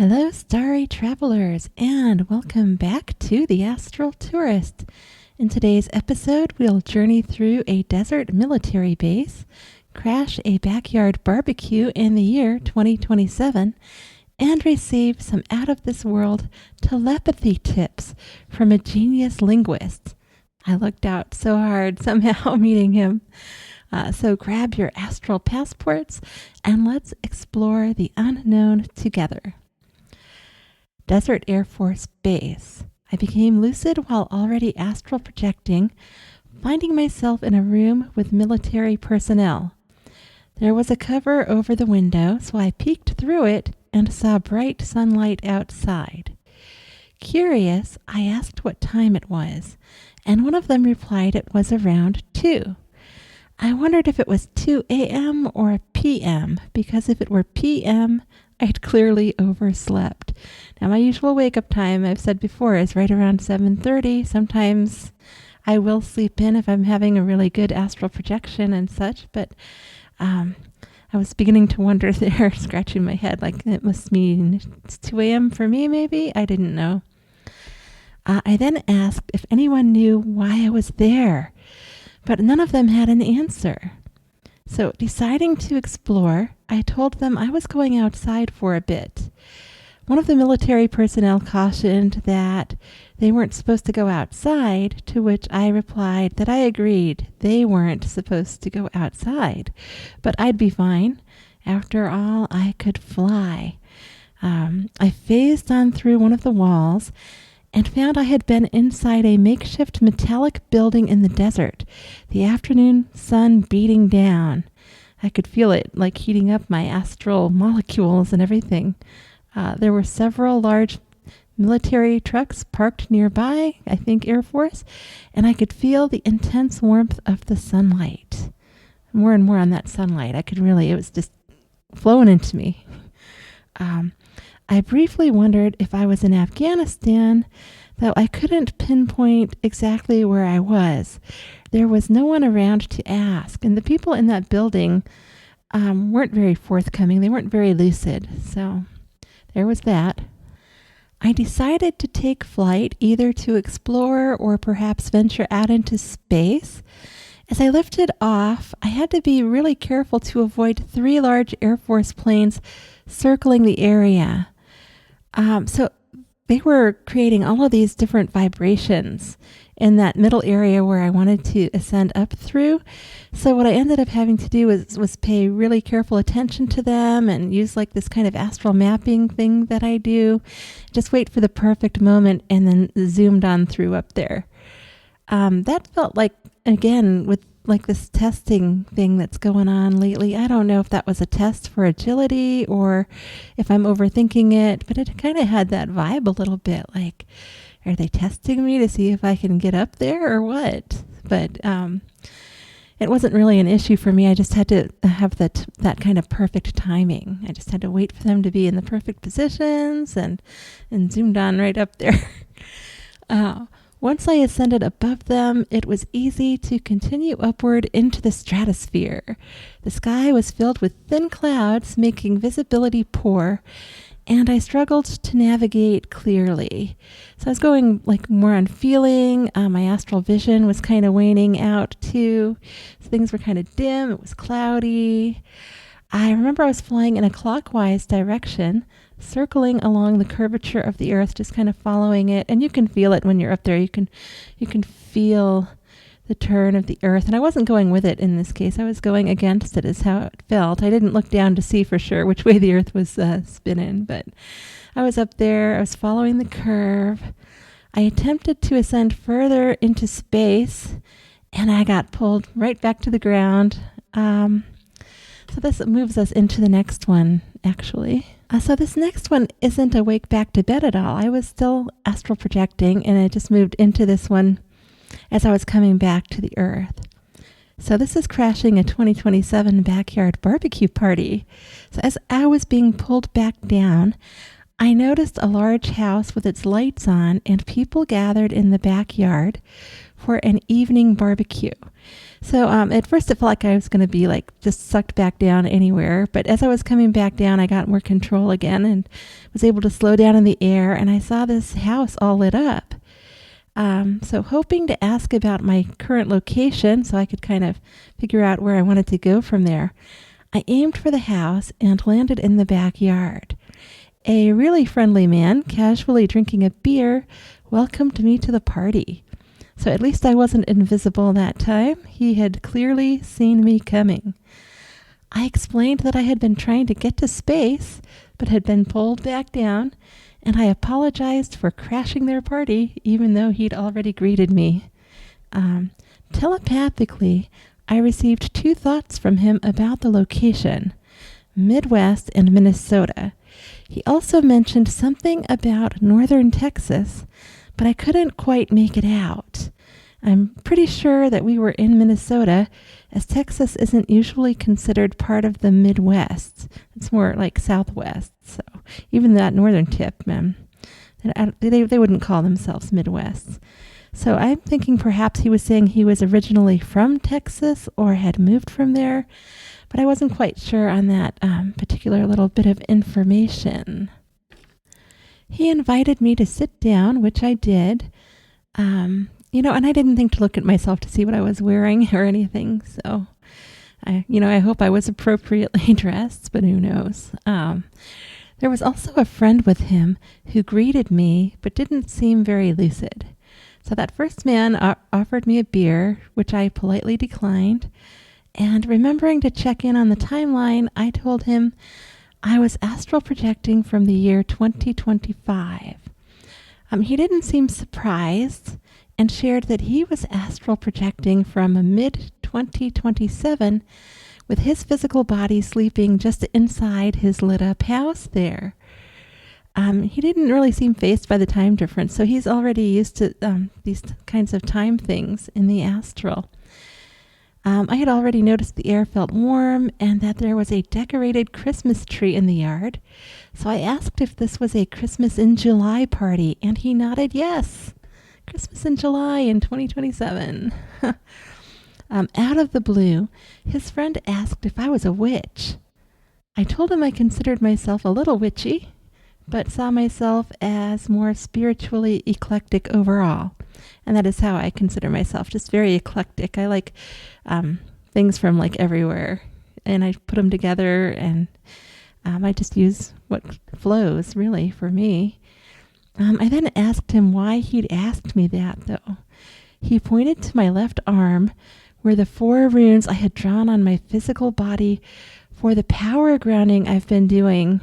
Hello, starry travelers, and welcome back to the Astral Tourist. In today's episode, we'll journey through a desert military base, crash a backyard barbecue in the year 2027, and receive some out-of-this-world telepathy tips from a genius linguist. I looked out so hard somehow meeting him. So grab your astral passports and let's explore the unknown together. Desert Air Force Base. I became lucid while already astral projecting, finding myself in a room with military personnel. There was a cover over the window, so I peeked through it and saw bright sunlight outside. Curious, I asked what time it was, and one of them replied it was around 2. I wondered if it was 2 a.m. or p.m., because if it were p.m., I'd clearly overslept. Now, my usual wake-up time, I've said before, is right around 7:30. Sometimes I will sleep in if I'm having a really good astral projection and such, but I was beginning to wonder there, scratching my head, like it must mean it's 2 a.m. for me, maybe? I didn't know. I then asked if anyone knew why I was there, but none of them had an answer. So, deciding to explore, I told them I was going outside for a bit. One of the military personnel cautioned that they weren't supposed to go outside, to which I replied that I agreed they weren't supposed to go outside, but I'd be fine. After all, I could fly. I phased on through one of the walls and found I had been inside a makeshift metallic building in the desert, the afternoon sun beating down. I could feel it, like heating up my astral molecules and everything. There were several large military trucks parked nearby, I think Air Force, and I could feel the intense warmth of the sunlight. More and more on that sunlight. It was just flowing into me. I briefly wondered if I was in Afghanistan, though I couldn't pinpoint exactly where I was. There was no one around to ask, and the people in that building weren't very forthcoming. They weren't very lucid, so there was that. I decided to take flight either to explore or perhaps venture out into space. As I lifted off, I had to be really careful to avoid 3 large Air Force planes circling the area. So they were creating all of these different vibrations in that middle area where I wanted to ascend up through. So what I ended up having to do was pay really careful attention to them and use like this kind of astral mapping thing that I do. Just wait for the perfect moment and then zoomed on through up there. That felt like, again, with like this testing thing that's going on lately. I don't know if that was a test for agility or if I'm overthinking it, but it kind of had that vibe a little bit. Like, are they testing me to see if I can get up there or what? But it wasn't really an issue for me. I just had to have that kind of perfect timing. I just had to wait for them to be in the perfect positions and zoomed on right up there. Once I ascended above them, it was easy to continue upward into the stratosphere. The sky was filled with thin clouds, making visibility poor, and I struggled to navigate clearly. So I was going like more on feeling. My astral vision was kind of waning out too. So things were kind of dim. It was cloudy. I remember I was flying in a clockwise direction, circling along the curvature of the earth, just kind of following it. And you can feel it when you're up there. You can feel the turn of the earth. And I wasn't going with it in this case. I was going against it is how it felt. I didn't look down to see for sure which way the earth was spinning, but I was up there. I was following the curve. I attempted to ascend further into space, and I got pulled right back to the ground. So this moves us into the next one, actually. So this next one isn't a wake back to bed at all. I was still astral projecting, and I just moved into this one as I was coming back to the earth. So this is crashing a 2027 backyard barbecue party. So as I was being pulled back down, I noticed a large house with its lights on and people gathered in the backyard for an evening barbecue. So at first it felt like I was going to be like just sucked back down anywhere. But as I was coming back down, I got more control again and was able to slow down in the air. And I saw this house all lit up. So hoping to ask about my current location so I could kind of figure out where I wanted to go from there, I aimed for the house and landed in the backyard. A really friendly man, casually drinking a beer, welcomed me to the party. So at least I wasn't invisible that time. He had clearly seen me coming. I explained that I had been trying to get to space, but had been pulled back down, and I apologized for crashing their party, even though he'd already greeted me. Telepathically, I received 2 thoughts from him about the location: Midwest and Minnesota. He also mentioned something about northern Texas, but I couldn't quite make it out. I'm pretty sure that we were in Minnesota, as Texas isn't usually considered part of the Midwest. It's more like Southwest. So even that northern tip, they wouldn't call themselves Midwest. So I'm thinking perhaps he was saying he was originally from Texas or had moved from there, but I wasn't quite sure on that particular little bit of information. He invited me to sit down, which I did. And I didn't think to look at myself to see what I was wearing or anything. So, I hope I was appropriately dressed, but who knows? There was also a friend with him who greeted me, but didn't seem very lucid. So that first man offered me a beer, which I politely declined. And remembering to check in on the timeline, I told him I was astral projecting from the year 2025. He didn't seem surprised and shared that he was astral projecting from mid-2027 with his physical body sleeping just inside his lit-up house there. He didn't really seem fazed by the time difference, so he's already used to these kinds of time things in the astral. I had already noticed the air felt warm and that there was a decorated Christmas tree in the yard, so I asked if this was a Christmas in July party, and he nodded yes. Christmas in July in 2027. Out of the blue, his friend asked if I was a witch. I told him I considered myself a little witchy, but saw myself as more spiritually eclectic overall. And that is how I consider myself, just very eclectic. I like things from like everywhere, and I put them together, and I just use what flows really for me. I then asked him why he'd asked me that, though. He pointed to my left arm, where the 4 runes I had drawn on my physical body for the power grounding I've been doing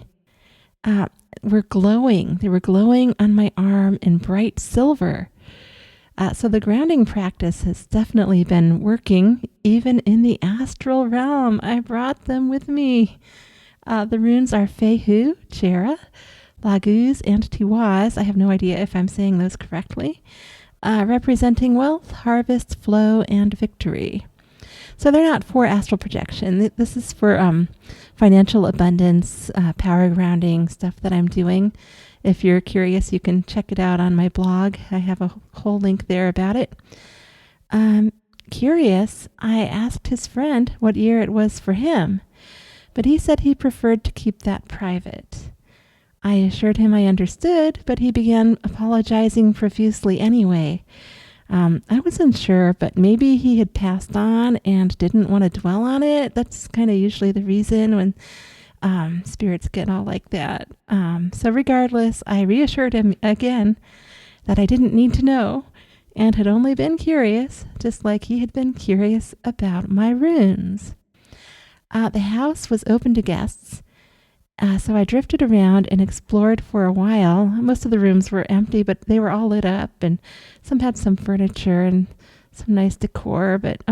were glowing. They were glowing on my arm in bright silver. So the grounding practice has definitely been working, even in the astral realm. I brought them with me. The runes are Fehu, Chera, Laguz, and Tiwaz. I have no idea if I'm saying those correctly. Representing wealth, harvest, flow, and victory. So they're not for astral projection. This is for financial abundance, power grounding, stuff that I'm doing. If you're curious, you can check it out on my blog. I have a whole link there about it. Curious, I asked his friend what year it was for him, but he said he preferred to keep that private. I assured him I understood, but he began apologizing profusely anyway. I wasn't sure, but maybe he had passed on and didn't want to dwell on it. That's kind of usually the reason when spirits get all like that. So regardless, I reassured him again that I didn't need to know and had only been curious, just like he had been curious about my runes. The house was open to guests, so I drifted around and explored for a while. Most of the rooms were empty, but they were all lit up, and some had some furniture and some nice decor, but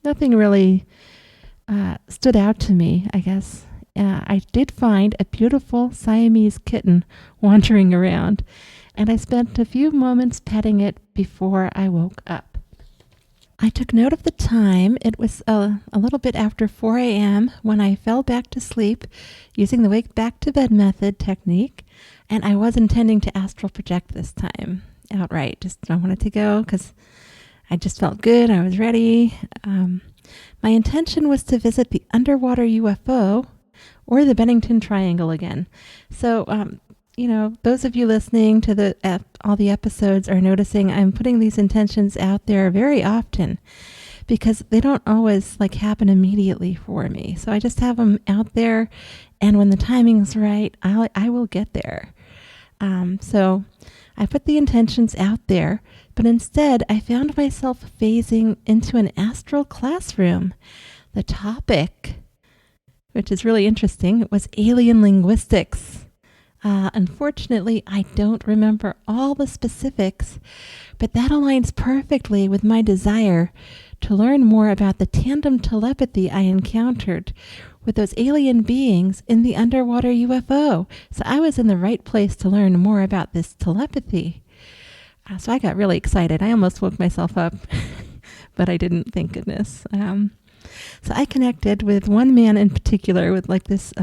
nothing really stood out to me, I guess. I did find a beautiful Siamese kitten wandering around, and I spent a few moments petting it before I woke up. I took note of the time. It was a little bit after 4 a.m. when I fell back to sleep using the wake back to bed method technique, and I was intending to astral project this time outright. Just I wanted to go because I just felt good. I was ready. My intention was to visit the underwater UFO or the Bennington Triangle again. So, those of you listening to all the episodes are noticing I'm putting these intentions out there very often because they don't always happen immediately for me. So I just have them out there, and when the timing's right, I will get there. So I put the intentions out there, but instead I found myself phasing into an astral classroom. The topic, which is really interesting, was alien linguistics. Unfortunately, I don't remember all the specifics, but that aligns perfectly with my desire to learn more about the tandem telepathy I encountered with those alien beings in the underwater UFO. So I was in the right place to learn more about this telepathy. So I got really excited. I almost woke myself up, but I didn't, thank goodness. So I connected with one man in particular with this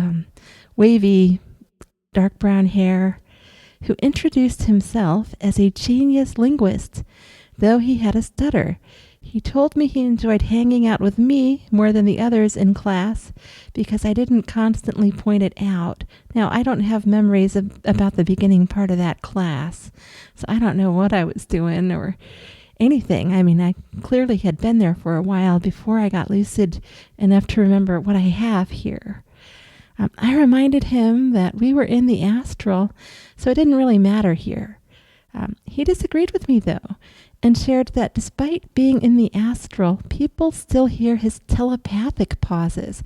wavy, dark brown hair, who introduced himself as a genius linguist, though he had a stutter. He told me he enjoyed hanging out with me more than the others in class because I didn't constantly point it out. Now, I don't have memories about the beginning part of that class, so I don't know what I was doing or anything. I mean, I clearly had been there for a while before I got lucid enough to remember what I have here. I reminded him that we were in the astral, so it didn't really matter here. He disagreed with me, though, and shared that despite being in the astral, people still hear his telepathic pauses.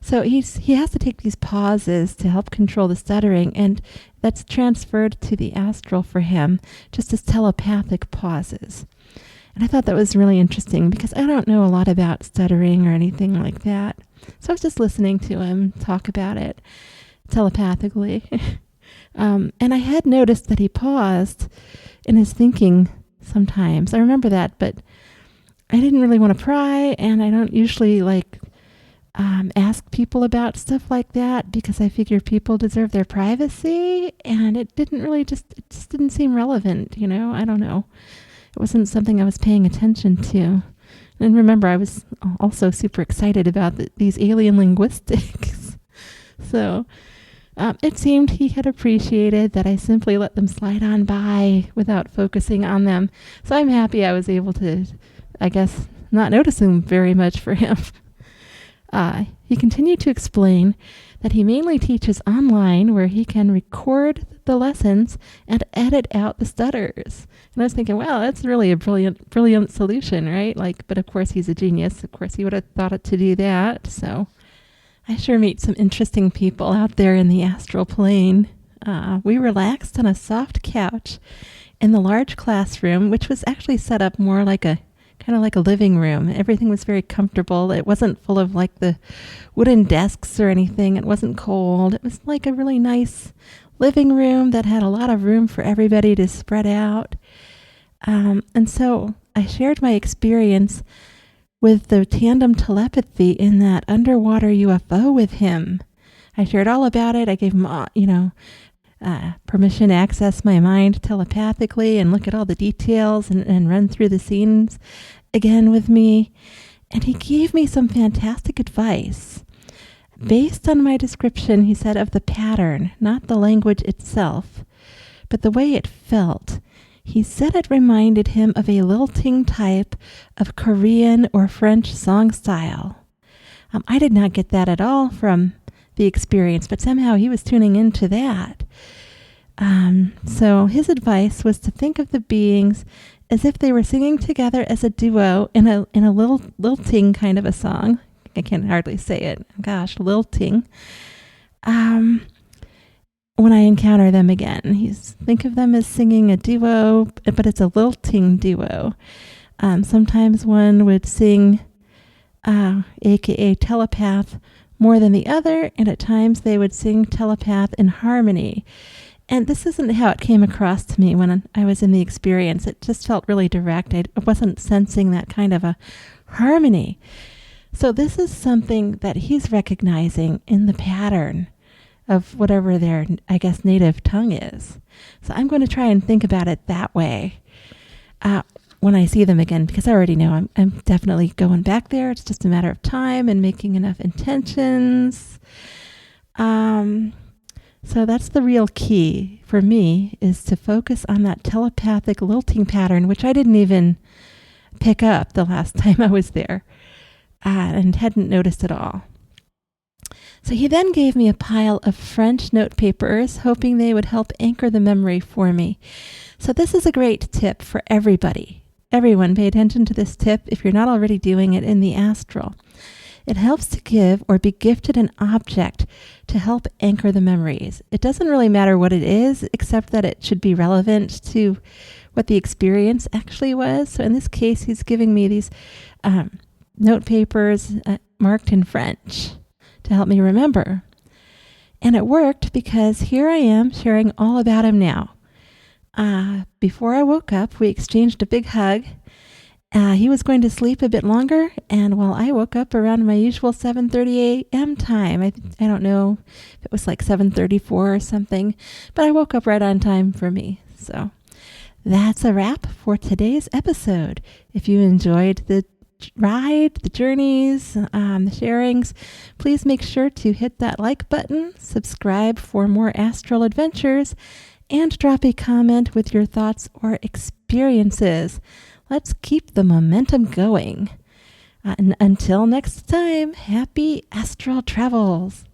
So he has to take these pauses to help control the stuttering, and that's transferred to the astral for him, just as telepathic pauses. And I thought that was really interesting because I don't know a lot about stuttering or anything like that. So I was just listening to him talk about it telepathically. And I had noticed that he paused in his thinking sometimes. I remember that, but I didn't really want to pry, and I don't usually ask people about stuff like that because I figure people deserve their privacy, and it just didn't seem relevant, I don't know. It wasn't something I was paying attention to. And remember, I was also super excited about these alien linguistics. So it seemed he had appreciated that I simply let them slide on by without focusing on them. So I'm happy I was able to, I guess, not notice them very much for him. He continued to explain that he mainly teaches online where he can record the lessons and edit out the stutters. And I was thinking, wow, that's really a brilliant solution, right? But of course he's a genius. Of course he would have thought it to do that. So I sure meet some interesting people out there in the astral plane. We relaxed on a soft couch in the large classroom, which was actually set up more kind of like a living room. Everything was very comfortable. It wasn't full of the wooden desks or anything. It wasn't cold. It was a really nice living room that had a lot of room for everybody to spread out. And so I shared my experience with the tandem telepathy in that underwater UFO with him. I shared all about it. I gave him, permission to access my mind telepathically and look at all the details and run through the scenes again with me. And he gave me some fantastic advice. Based on my description, he said, of the pattern, not the language itself, but the way it felt. He said it reminded him of a lilting type of Korean or French song style. I did not get that at all from the experience, but somehow he was tuning into that. So his advice was to think of the beings as if they were singing together as a duo in a little lilting kind of a song. I can hardly say it. Gosh, lilting. When I encounter them again, think of them as singing a duo, but it's a lilting duo. Sometimes one would sing, aka telepath, more than the other, and at times they would sing telepath in harmony. And this isn't how it came across to me when I was in the experience. It just felt really direct. I wasn't sensing that kind of a harmony. So this is something that he's recognizing in the pattern of whatever their, I guess, native tongue is. So I'm going to try and think about it that way. when I see them again, because I already know I'm definitely going back there. It's just a matter of time and making enough intentions. So that's the real key for me, is to focus on that telepathic lilting pattern, which I didn't even pick up the last time I was there and hadn't noticed at all. So he then gave me a pile of French note papers, hoping they would help anchor the memory for me. So this is a great tip for everybody. Everyone, pay attention to this tip if you're not already doing it in the astral. It helps to give or be gifted an object to help anchor the memories. It doesn't really matter what it is, except that it should be relevant to what the experience actually was. So in this case, he's giving me these note papers marked in French to help me remember. And it worked, because here I am sharing all about him now. Before I woke up, we exchanged a big hug. He was going to sleep a bit longer, and while I woke up around my usual 7:30 a.m. time, I don't know if it was like 7:34 or something, but I woke up right on time for me. So that's a wrap for today's episode. If you enjoyed the ride, the journeys, the sharings, please make sure to hit that like button, subscribe for more astral adventures, and drop a comment with your thoughts or experiences. Let's keep the momentum going. And until next time, happy astral travels.